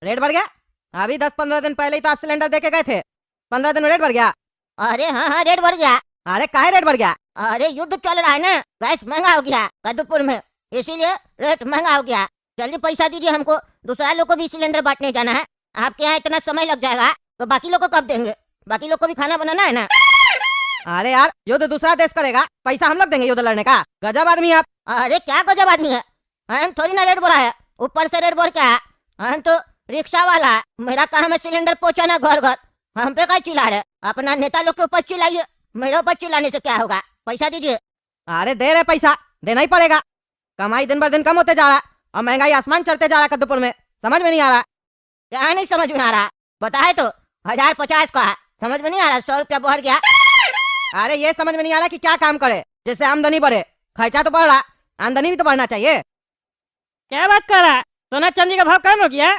Rate बढ़ गया? अभी 10-15 दिन पहले ही तो आप सिलेंडर दे के गए थे। 15 दिन में रेट बढ़ गया? अरे हाँ रेट बढ़ गया। अरे काहे रेट बढ़ गया? अरे युद्ध चल रहा है ना, गैस महंगा हो गया कदुपुर में, इसीलिए रेट महंगा हो गया। जल्दी पैसा दीजिए, हमको दूसरा लोग को भी सिलेंडर बांटने जाना है। आपके यहाँ इतना समय लग जाएगा तो बाकी लोग को कब देंगे? बाकी लोग को भी खाना बनाना है ना। अरे यार, युद्ध दूसरा देश करेगा, पैसा हम लोग देंगे युद्ध लड़ने का? गजब आदमी आप। अरे क्या गजब आदमी है, हम थोड़ी ना रेट बढ़ा है, ऊपर से रेट बढ़ क्या है। हम तो रिक्शा वाला है, मेरा काम है सिलेंडर पहुँचाना घर घर। हम पे क्या चिल्ला रहे? अपना नेता लोग के ऊपर चिल्लाइए, मेरे ऊपर चिल्लाने से क्या होगा? पैसा दीजिए। अरे दे रहे पैसा, देना ही पड़ेगा। कमाई दिन बर दिन कम होते जा रहा और महंगाई आसमान चढ़ते जा रहा कद्दूपुर में। समझ में नहीं आ रहा? क्या नहीं समझ में आ रहा? बताए तो 1050 का है, समझ में नहीं आ रहा? 100 रुपया बढ़ गया। अरे ये समझ में नहीं आ रहा कि क्या काम करे जिससे आमदनी बढ़े। खर्चा तो बढ़ रहा, आमदनी भी तो बढ़ना चाहिए। क्या बात कर रहा है? सोना चांदी का भाव कम हो गया?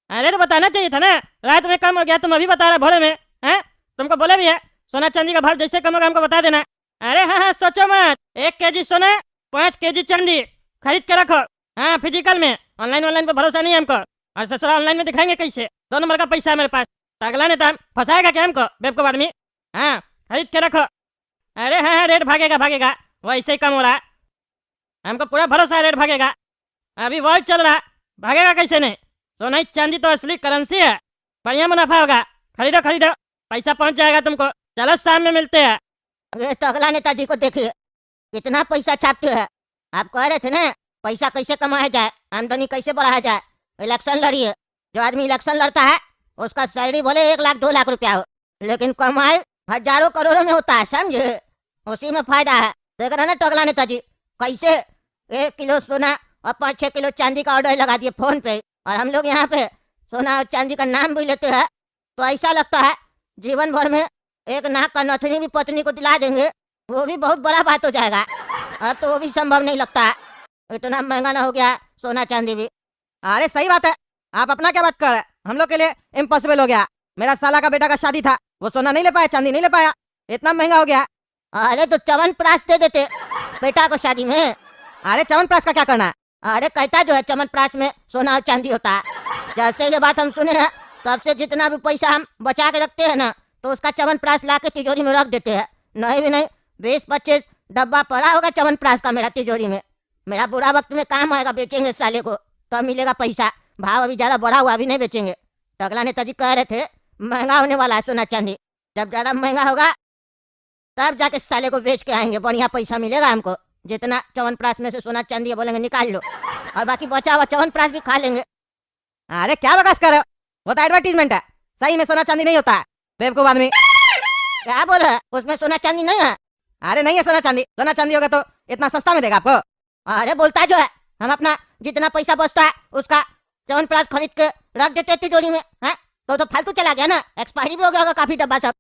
अरे तो बताना चाहिए था ना, रात में कम हो गया, तुम अभी बता रहे भोरे में। हैं, तुमको बोले भी है सोना चांदी का भाव जैसे कम होगा हमको बता देना। अरे हाँ हाँ, सोचो मत। 1 केजी सोना 5 केजी चांदी खरीद के रखो। हाँ, फिजिकल में, ऑनलाइन पे भरोसा नहीं है हमको। और ससुरा ऑनलाइन में दिखाएंगे कैसे? 2 नंबर का पैसा है मेरे पास। अगला नेता फंसाएगा क्या हमको बेवकूफ आदमी? हाँ, खरीद के रखो। अरे हाँ हाँ, रेट भागेगा, वैसे ही कम हो रहा है, हमको पूरा भरोसा है रेट भागेगा। अभी वॉर चल रहा, भागेगा कैसे नहीं? सोना चांदी तो असली करेंसी है, बढ़िया मुनाफा होगा। खरीदो, पैसा पहुंच जाएगा तुमको। चलो शाम में मिलते हैं। ये तो अगला नेताजी को देखिए कितना पैसा छापते हैं। आप कह रहे थे ना पैसा कैसे कमाया जाए, आमदनी कैसे बढ़ाया जाए। इलेक्शन लड़िए, जो आदमी इलेक्शन लड़ता है उसका सैलरी भले 1 लाख 2 लाख रुपया हो, लेकिन कमाई हजारों करोड़ों में होता है, समझे? उसी में फायदा है। देख रहे ना टगला नेताजी कैसे 1 किलो सोना और 5-6 किलो चांदी का ऑर्डर लगा दिए फोन पे। और हम लोग यहाँ पे सोना और चांदी का नाम भी लेते हैं तो ऐसा लगता है जीवन भर में 1 नाक का नथनी भी पत्नी को दिला देंगे, वो भी बहुत बड़ा बात हो जाएगा। अब तो वो भी संभव नहीं लगता है, इतना महंगा ना हो गया सोना चांदी भी। अरे सही बात है, आप अपना क्या बात कर रहे हैं? हम लोग के लिए इम्पॉसिबल हो गया। मेरा साला का बेटा का शादी था, वो सोना नहीं ले पाया, चांदी नहीं ले पाया, इतना महंगा हो गया। अरे तो च्यवनप्राश दे देते बेटा को शादी में। अरे च्यवनप्राश का क्या करना है? अरे कहता जो है च्यवनप्राश में सोना और चांदी होता है। जैसे ये बात हम सुने हैं तब से जितना भी पैसा हम बचा के रखते हैं ना, तो उसका च्यवनप्राश ला के तिजोरी में रख देते हैं। नहीं भी नहीं 20-25 डब्बा पड़ा होगा च्यवनप्राश का मेरा तिजोरी में। मेरा बुरा वक्त में काम आएगा, बेचेंगे साले को तब मिलेगा पैसा। भाव अभी ज्यादा बढ़ा हुआ, अभी नहीं बेचेंगे। टगला नेताजी कह रहे थे महंगा होने वाला है सोना चांदी, जब ज्यादा महंगा होगा तब जाके साले को बेच के आएंगे, बढ़िया पैसा मिलेगा हमको। जितना च्यवनप्राश में से सोना चांदी बोलेंगे निकाल लो, और बाकी बचा हुआ च्यवनप्राश भी खा लेंगे। अरे क्या बकवास कर रहे हो? वो तो एडवर्टीजमेंट है, सही में सोना चांदी नहीं होता है बेवकूफ आदमी। क्या बोल रहे हैं? उसमें सोना चांदी नहीं है? अरे नहीं है सोना चांदी, सोना चांदी होगा तो इतना सस्ता में देगा आपको? अरे बोलता जो है, हम अपना जितना पैसा बचता है उसका च्यवनप्राश खरीद के रख देते तिजोरी में। है तो फालतू चला गया ना, एक्सपायरी भी हो गया होगा काफी डब्बा सब।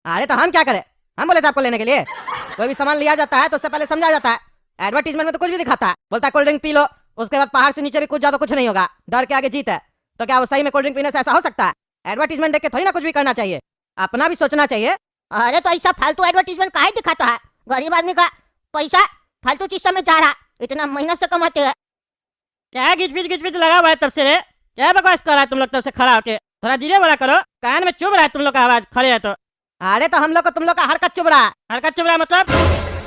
अरे तो हम क्या करें? हम बोले थे आपको लेने के लिए। कोई भी सामान लिया जाता है तो उससे पहले समझा जाता है। एडवर्टीजमेंट में तो कुछ भी दिखाता है, बोलता है कोल्ड ड्रिंक पी लो, उसके बाद पहाड़ से नीचे भी कूद जाओ तो कुछ नहीं होगा, डर के आगे जीत है। तो क्या वो सही में कोल्ड ड्रिंक पीने से ऐसा हो सकता है? एडवर्टीजमेंट देख के थोड़ी ना कुछ भी करना चाहिए, अपना भी सोचना चाहिए। अरे तो ऐसा फालतू एडवर्टीजमेंट काहे दिखाता है? गरीब आदमी का पैसा फालतू चीज में जा रहा, इतना मेहनत से कमाते हैं। क्या घिच लगा हुआ है तब से रे? क्या बकवास कर रहा है तुम लोग तब से खड़ा होके? थोड़ा धीरे बोला करो, कान में चुभ रहा है तुम लोग का आवाज खड़े है तो। अरे तो हम लोग को तुम लोग का हरकत चुभ रहा है। हरकत चुभ रहा मतलब?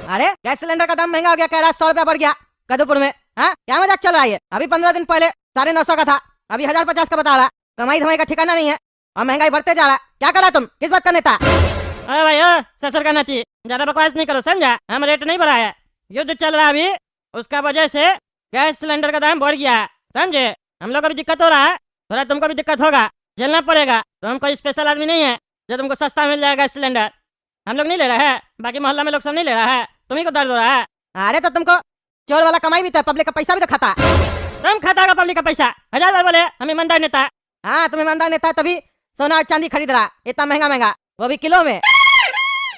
अरे गैस सिलेंडर का दाम महंगा हो गया, कह रहा है 100 रुपया बढ़ गया कदूपुर में। हाँ, क्या मजाक चल रहा है? अभी 15 दिन पहले 950 का था, अभी 1050 का बता रहा। कमाई धमाई का ठिकाना नहीं है और महंगाई बढ़ते जा रहा है। क्या करा तुम? किस बात का नेता? अरे भाई ससुर का नाती, ज्यादा बकवास नहीं करो, समझा? हम रेट नहीं बढ़ाया, युद्ध चल रहा अभी, उसका वजह से गैस सिलेंडर का दाम बढ़ गया है, समझे? हम लोग को भी दिक्कत हो रहा है, थोड़ा तुमको भी दिक्कत होगा, झेलना पड़ेगा। तो हम कोई स्पेशल आदमी नहीं है जो तुमको सस्ता मिल जाएगा गैस सिलेंडर। हम लोग नहीं ले रहे हैं, बाकी मोहल्ला में लोग सब नहीं ले रहा है, तुम्ही को दर्द हो रहा है। अरे तो तुमको चोर वाला कमाई भी तो, पब्लिक का पैसा भी तो खाता। तुम खाता होगा पब्लिक का पैसा, 1000 बार बोले हम ईमानदार नेता है। हाँ, तुम ईमानदार नेता है तभी सोना और चांदी खरीद रहा इतना महंगा, वो भी किलो में।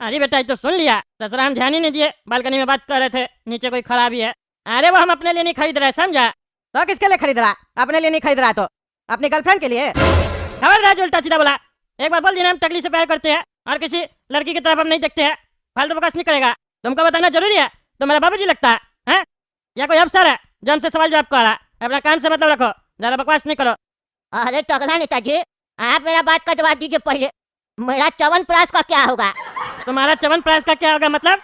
अरे बेटा तो सुन लिया, ससुरा हम ध्यान ही नहीं दिए, बालकनी में बात कर रहे थे, नीचे कोई खड़ा भी है। अरे वो हम अपने लिए नहीं खरीद रहे, समझा? तो किसके लिए खरीद रहा? अपने लिए नहीं खरीद रहा तो अपनी गर्लफ्रेंड के लिए। खबरदार जो उल्टा सीधा बोला, एक बार बोल दी ना हम टकली से प्यार करते हैं और किसी लड़की की तरफ हम नहीं देखते हैं, फालतू बकवास नहीं करेगा। तुमको बताना जरूरी है? तो मेरा बाबूजी लगता है हैं? या कोई अफसर है जो हमसे सवाल जवाब कर रहा है? अपना काम से मतलब रखो, ज्यादा बकवास नहीं करो। अरे टकला नेताजी, आप मेरा बात का जवाब दीजिए पहले। मेरा च्यवनप्राश का क्या होगा? तुम्हारा च्यवनप्राश का क्या होगा मतलब?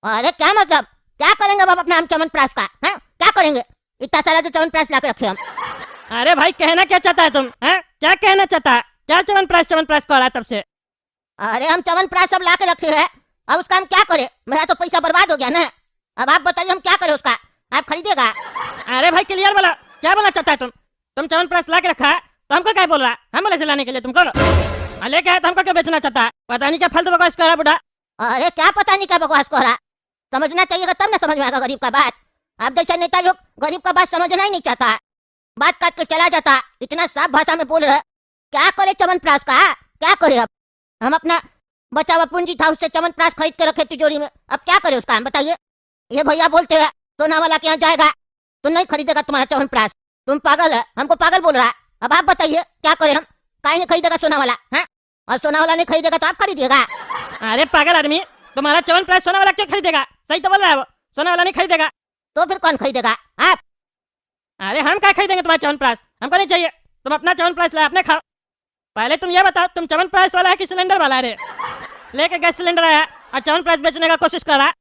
अरे क्या मतलब? क्या करेंगे बाप अपना हम च्यवनप्राश का? हैं? क्या करेंगे? इतना सारा तो च्यवनप्राश ला के रखे हम। अरे भाई कहना क्या चाहता है तुम? हैं? क्या कहना चाहता है? क्या च्यवनप्राश कर रहा है तब से? अरे हम च्यवनप्राश सब ला के रखे हैं, अब उसका हम क्या करें? मेरा तो पैसा बर्बाद हो गया ना। अब आप बताइए हम क्या करें उसका? आप खरीदेगा? अरे भाई क्लियर बोला, क्या बोलना चाहता है तुम च्यवनप्राश ला के रखा है तो हमको क्या बोल रहा है? हम बोले थे लाने के लिए तुमको, और लेके आया तो हमको क्यों बेचना चाहता है? पता नहीं क्या फालतू बकवास कर रहा है बुढ़ा। अरे क्या पता नहीं क्या बकवास कर रहा? समझना चाहिएगा तब ना समझ में आएगा गरीब का बात। आप जैसा नेता लोग गरीब का बात समझना ही नहीं चाहता है, बात काट के चला जाता है। इतना साफ भाषा में बोल रहे, क्या करे च्यवनप्राश का? क्या करे? अब हम अपना बचा हुआ पूंजी था उससे च्यवनप्राश खरीद के रखे तिजोरी में, अब क्या करे उसका? हम बताइए। ये भैया बोलते हैं सोना वाला के यहाँ जाएगा तो नहीं खरीदेगा तुम्हारा च्यवनप्राश। तुम पागल है, हमको पागल बोल रहा है। अब आप बताइए क्या करें हम? काहे नहीं खरीदेगा सोना वाला है? और सोना वाला नहीं खरीदेगा तो आप खरीदिएगा? अरे पागल आदमी, तुम्हारा च्यवनप्राश सोना वाला क्यों खरीदेगा? सही तो बोल रहा है वो, सोना वाला नहीं खरीदेगा। तो फिर कौन खरीदेगा? आप? अरे हम क्या खरीदेंगे तुम्हारा च्यवनप्राश? हमको नहीं चाहिए, तुम अपना च्यवनप्राश लाए अपने खाओ। पहले तुम ये बताओ तुम च्यवनप्राश वाला है कि सिलेंडर वाला है? रे लेके गैस सिलेंडर आया और च्यवनप्राश बेचने का कोशिश कर रहा है।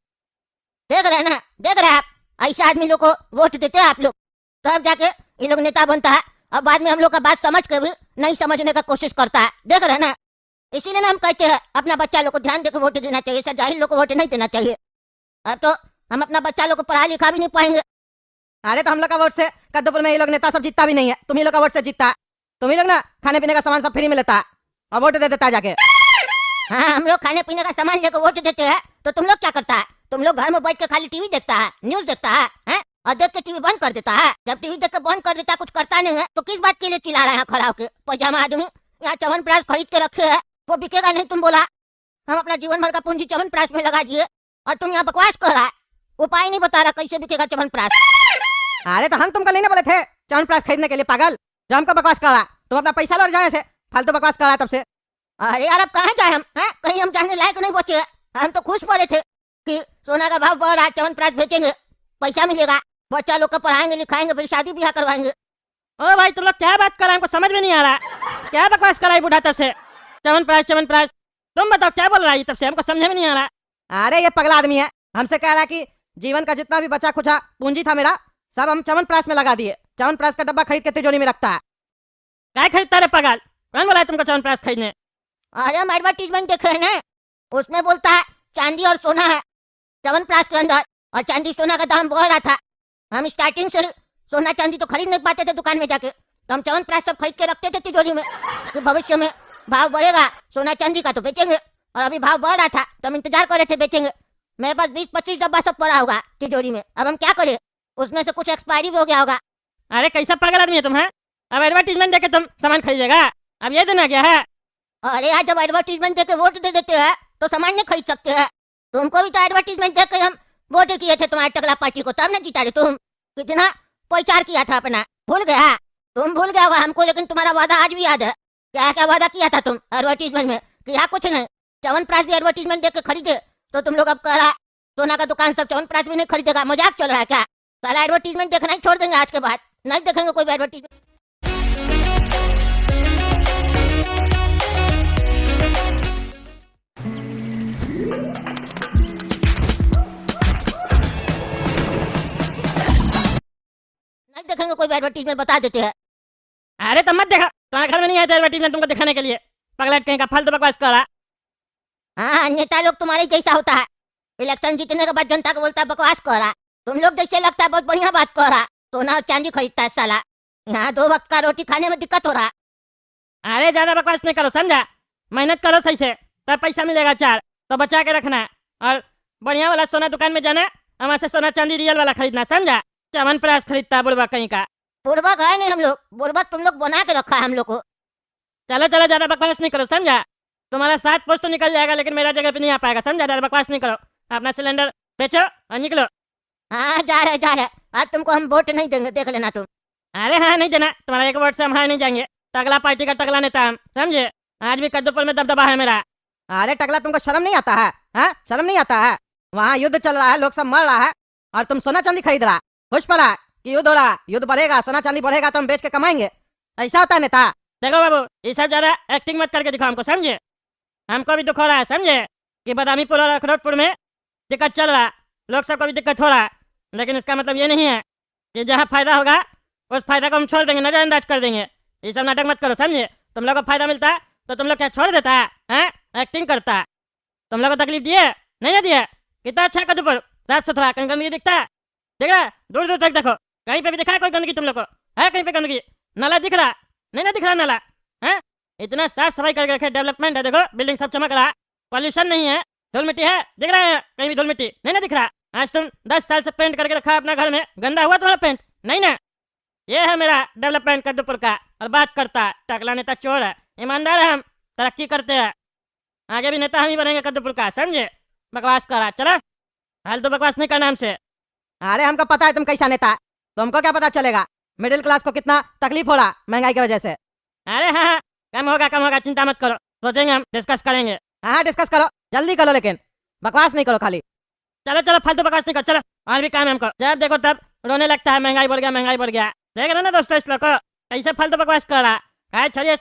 देख रहे हैं ना, देख रहे हैं आप? ऐसे आदमी लोग को वोट देते हैं आप लोग, तब जाके ये लोग नेता बनता है, और बाद में हम लोग का बात समझ के भी नहीं समझने का कोशिश करता है। देख रहे हैं ना, इसीलिए ना हम कहते हैं अपना बच्चा लोग को ध्यान देकर वोट देना चाहिए, सब जाहिल लोग को वोट नहीं देना चाहिए। अब तो हम अपना बच्चा लोग को पढ़ा लिखा भी नहीं पाएंगे। अरे तो हम लोग का वोट से कद्दूपुर में ये लोग नेता सब जीतता भी नहीं है, तुम ही लोग का वोट से जीतता है। तुम ही लोग ना खाने पीने का सामान सब फ्री में लेता है और वोट दे देता है जाके। हाँ, हम लोग खाने पीने का सामान लेकर वोट देते हैं तो तुम लोग क्या करता है? तुम लोग घर में बैठ के खाली टीवी देखता है, न्यूज देखता है, हैं? और देख के टीवी बंद कर देता है। जब टीवी देख के बंद कर देता है, कुछ करता नहीं है, तो किस बात के लिए चिल्ला रहा है खड़ा होकर? पैजामा आदमी यहाँ च्यवनप्राश खरीद के रखे है, वो बिकेगा नहीं तुम बोला? हम अपना जीवन भर का पूंजी च्यवनप्राश में लगा दिए और तुम यहाँ बकवास कर रहा है, उपाय नहीं बता रहा कैसे बिकेगा च्यवनप्राश। अरे तो हम तुमको नहीं ना बोले थे च्यवनप्राश खरीदने के लिए पागल, जो हमको बकवास कर रहा? तुम अपना पैसा लौट जाए से फालतू बकवास कर रहा तब से। अरे यार अब कहाँ जाए हम? हैं? कहीं हम जाने लायक नहीं बचे हैं। हम तो खुश पड़े थे कि सोना का भाव बढ़ रहा है, च्यवनप्राश बेचेंगे, पैसा मिलेगा, बच्चा लोग को पढ़ाएंगे लिखाएंगे, फिर शादी ब्याह करवाएंगे। ओ भाई तुम लोग क्या बात कर रहे हैं? हमको समझ में नहीं आ रहा, क्या बकवास कर रहा है बुढ़ा तब से? च्यवनप्राश तुम बताओ क्या बोल रहा है तब से? हमको समझ में नहीं आ रहा। अरे ये पगला आदमी है, हमसे कह रहा कि जीवन का जितना भी बचा खुचा पूंजी था मेरा सब हम च्यवनप्राश में लगा दिए, च्यवनप्राश का डब्बा खरीद के तिजोरी में रखता है। क्या खरीदता रे पागल? कौन बोला है तुमको च्यवनप्राश खरीदने? अरे हम एडवर्टीजमेंट देखे है ना, उसमें बोलता है चांदी और सोना है च्यवनप्राश के अंदर, और चांदी सोना का दाम बढ़ रहा था। हम स्टार्टिंग से सोना चांदी तो खरीद नहीं पाते थे दुकान में जाके, तो हम च्यवनप्राश सब खरीद के रखते थे तिजोरी में कि भविष्य में भाव बढ़ेगा सोना चांदी का तो बेचेंगे। और अभी भाव बढ़ रहा था तो हम इंतजार कर रहे थे बेचेंगे। मेरे पास 20-25 डब्बा सब पड़ा होगा तिजोरी में, अब हम क्या करें? उसमें से कुछ एक्सपायरी भी हो गया होगा। अरे कैसा पागल आदमी है तुम? है अब एडवर्टीजमेंट देके तुम सामान खरीदेगा? अब ये दिन आ गया है। अरे यार जब एडवर्टीजमेंट देके वोट दे देते हैं तो सामान नहीं खरीद सकते हैं। तुमको भी तो एडवर्टीजमेंट देख के हम वोट किए थे तुम्हारे टकला पार्टी को, तब ना जीता रहे तुम। कितना प्रचार किया था अपना, भूल गया? तुम भूल गया होगा हमको, लेकिन तुम्हारा वादा आज भी याद है। क्या क्या वादा किया था तुम एडवर्टीजमेंट में? किया कुछ नहीं। च्यवनप्राश भी एडवर्टीजमेंट देख के खरीदे तो तुम लोग अब कह रहा सोना का दुकान सब च्यवनप्राश भी नहीं खरीदेगा। मजाक चल रहा है क्या? साला एडवर्टीजमेंट देखना ही छोड़ देंगे आज के बाद, नहीं देखेंगे कोई भी एडवर्टीजमेंट। नहीं देखेंगे कोई भी एडवर्टीजमेंट, बता देते हैं। अरे तो मत देखा, तुम्हारे घर में नहीं आया था एडवर्टीजमेंट तुमको दिखाने के लिए। पगलेट कहीं का फालतू बकवास कर रहा। हाँ, नेता लोग तुम्हारे जैसा होता है, इलेक्शन जीतने के बाद जनता को बोलता है बकवास कर रहा। तुम लोग जैसे लगता है बहुत बढ़िया बात कर रहा, सोना और चांदी खरीदता है साला। यहाँ 2 वक्त का रोटी खाने में दिक्कत हो रहा। अरे ज्यादा बकवास नहीं करो, समझा? मेहनत करो सही से, तब पैसा मिलेगा 4, तो बचा के रखना है। और बढ़िया वाला सोना दुकान में जाना, हमारे से सोना चांदी रियल वाला खरीदना, समझा? च्यवनप्राश खरीदता है बुढ़वा कहीं का। बुड़बक है नहीं हम लोग, बुड़बक तुम लोग बना के रखा है हम लोग को। चलो चलो ज्यादा बकवास नहीं करो, समझा? तुम्हारा 7 पोस्ट तो निकल जाएगा लेकिन मेरा जगह पे नहीं आ पाएगा, समझा? ज्यादा बकवास नहीं करो, अपना सिलेंडर बेचो और निकलो। हाँ जा रहे आज तुमको हम वोट नहीं देंगे, देख लेना तुम। अरे हाँ नहीं देना, तुम्हारा 1 वोट से हम हार नहीं जाएंगे। टकला पार्टी का टकला नेता हम, समझे? आज भी कद्दूपुर में दबदबा है मेरा। अरे टकला तुमको शर्म नहीं आता है? हाँ शर्म नहीं आता है? वहाँ युद्ध चल रहा है, लोग सब मर रहा है और तुम सोना चांदी खरीद रहा। खुश पड़ा कि युद्ध हो रहा, युद्ध बढ़ेगा, सोना चांदी बढ़ेगा तो हम बेच के कमाएंगे। ऐसा होता है नेता? देखो बाबू, ये सब ज्यादा एक्टिंग मत करके दिखाओ हमको, समझे? हमको भी दुख हो रहा है, समझे, कि बदामीपुर और अखरोटपुर में दिक्कत चल रहा है, लोग सबको भी दिक्कत हो रहा है, लेकिन इसका मतलब ये नहीं है कि जहाँ फायदा होगा उस फायदा को हम छोड़ देंगे, नजरअंदाज कर देंगे। ये सब नाटक मत करो, समझे? तुम लोग को फायदा मिलता है तो तुम लोग क्या छोड़ देता है? हैं? एक्टिंग करता है। तुम लोग को तकलीफ दिए नहीं ना दिए? कितना अच्छा कद्दूपुर, साफ सुथरा, कहीं गंदगी दिखता है? दिख रहा है? दूर दूर तक देखो, कहीं पे भी दिखा है कोई गंदगी तुम लोग को? है कहीं पे गंदगी? नाला दिख रहा नहीं? ना दिख रहा नाला? है इतना साफ सफाई करके रखे, डेवलपमेंट है, देखो बिल्डिंग सब चमक रहा है, पॉल्यूशन नहीं है, धूल मिट्टी है, दिख रहा है कहीं भी धूल मिट्टी? नहीं ना दिख रहा? आज तुम 10 साल से पेंट करके रखा है अपना घर में, गंदा हुआ तुम्हारा पेंट? नहीं ना? ये है मेरा डेवलपमेंट कद्दूपुर का। और बात करता है टकला नेता, चोर है, ईमानदार है, हम तरक्की करते हैं, आगे भी नेता हम ही बनेंगे कद्दूपुर का, समझे? बकवास करा, चला फालतू बकवास नहीं करना हमसे। अरे हमको पता है तुम कैसा नेता है, तुमको क्या पता चलेगा मिडिल क्लास को कितना तकलीफ हो रहा महंगाई की वजह से। अरे हाँ हाँ, कम होगा, चिंता मत करो, सोचेंगे हम, डिस्कस करेंगे। हाँ डिस्कस करो, जल्दी करो, लेकिन बकवास नहीं करो खाली। चलो चलो, फालतू बकवास नहीं करो, चलो और भी काम है हमको। जब देखो तब रोने लगता है, महंगाई बढ़ गया, महंगाई बढ़ गया। देख रहे हो ना दोस्तों, इस लोग को कैसे फालतू बकवास कर रहा है, छोड़िए इस